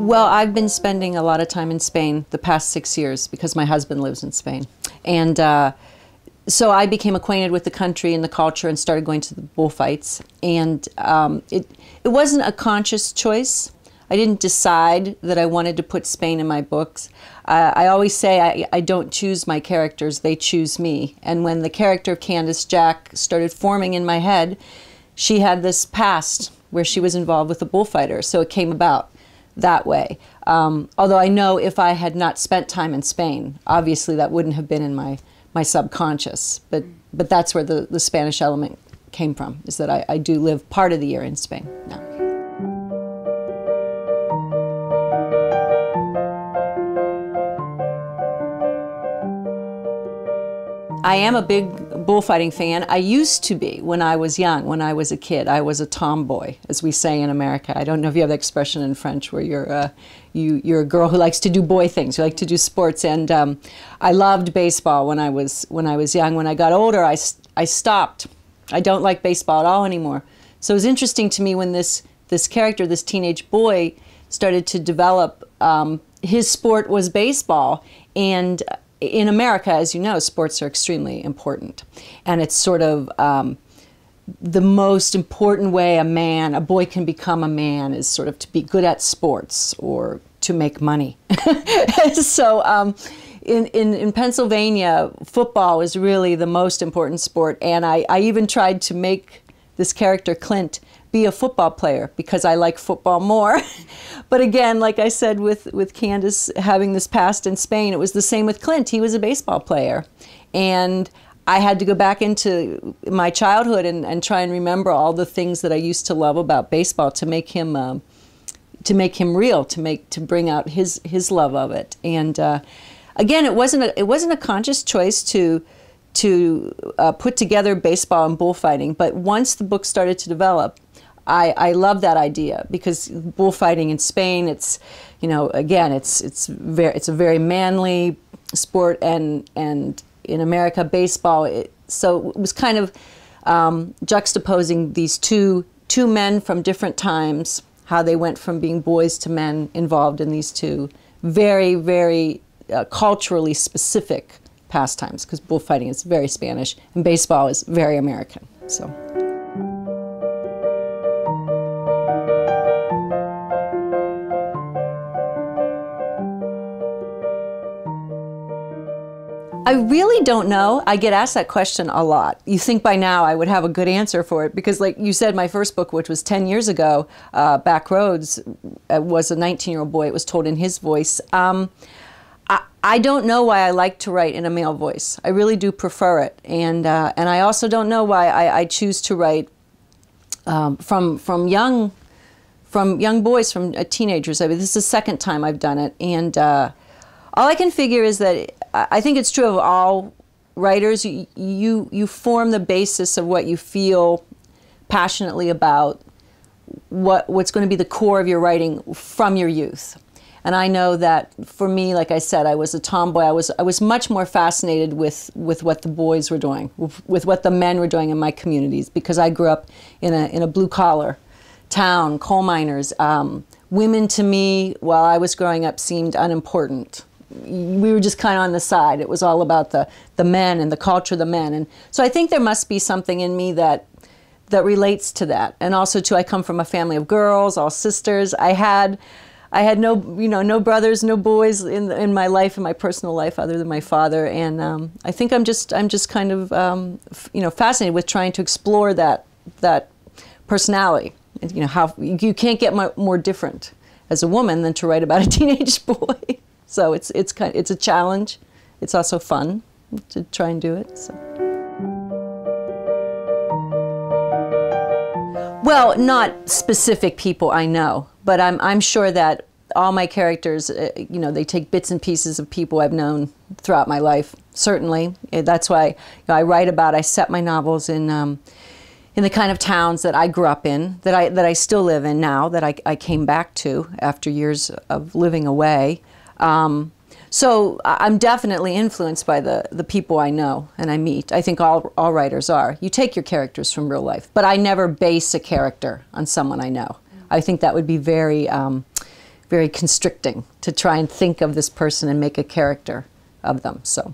Well, I've been spending a lot of time in Spain the past 6 years because my husband lives in Spain. And so I became acquainted with the country and the culture and started going to the bullfights. And it wasn't a conscious choice. I didn't decide that I wanted to put Spain in my books. I always say I don't choose my characters, they choose me. And when the character of Candace Jack started forming in my head, she had this past where she was involved with a bullfighter, so it came about that way. Although I know if I had not spent time in Spain, obviously that wouldn't have been in my subconscious. But that's where the Spanish element came from, is that I do live part of the year in Spain now. I am a big bullfighting fan. I used to be when I was young, when I was a kid. I was a tomboy, as we say in America. I don't know if you have the expression in French where you're a girl who likes to do boy things, you like to do sports. And I loved baseball when I was young. When I got older, I stopped. I don't like baseball at all anymore. So it was interesting to me when this character, this teenage boy, started to develop. His sport was baseball, and in America, as you know, sports are extremely important. And it's sort of the most important way a boy can become a man is sort of to be good at sports or to make money. So in Pennsylvania, football is really the most important sport. And I even tried to make this character, Clint, be a football player because I like football more. But again, like I said with Candace having this past in Spain, it was the same with Clint. He was a baseball player. And I had to go back into my childhood and try and remember all the things that I used to love about baseball to make him real, to bring out his love of it. And again, it wasn't a conscious choice to put together baseball and bullfighting. But once the book started to develop, I love that idea because bullfighting in Spain, it's, again, it's a very manly sport, and in America, baseball. So it was kind of juxtaposing these two men from different times, how they went from being boys to men involved in these two very, very culturally specific pastimes, because bullfighting is very Spanish and baseball is very American. So. I really don't know. I get asked that question a lot. You think by now I would have a good answer for it because, like you said, my first book, which was 10 years ago, Back Roads, was a 19-year-old boy. It was told in his voice. I don't know why I like to write in a male voice. I really do prefer it. And I also don't know why I choose to write from young boys, from teenagers. I mean, this is the second time I've done it. And all I can figure is that I think it's true of all writers. You form the basis of what you feel passionately about, what's going to be the core of your writing from your youth. And I know that for me, like I said, I was a tomboy. I was much more fascinated with what the boys were doing, with what the men were doing in my communities, because I grew up in a blue-collar town, coal miners. Women to me, while I was growing up, seemed unimportant. We were just kind of on the side. It was all about the men and the culture of the men. And so I think there must be something in me that relates to that. And also, too, I come from a family of girls, all sisters. I had no, no brothers, no boys in my life, in my personal life, other than my father. And I think I'm just kind of, fascinated with trying to explore that personality. How you can't get more different as a woman than to write about a teenage boy. So it's a challenge. It's also fun to try and do it. So. Well, not specific people I know, but I'm sure that all my characters, they take bits and pieces of people I've known throughout my life. Certainly, that's why I set my novels in the kind of towns that I grew up in, that I still live in now, that I came back to after years of living away. So I'm definitely influenced by the people I know and I meet. I think all writers are. You take your characters from real life, but I never base a character on someone I know. I think that would be very, very constricting to try and think of this person and make a character of them. So.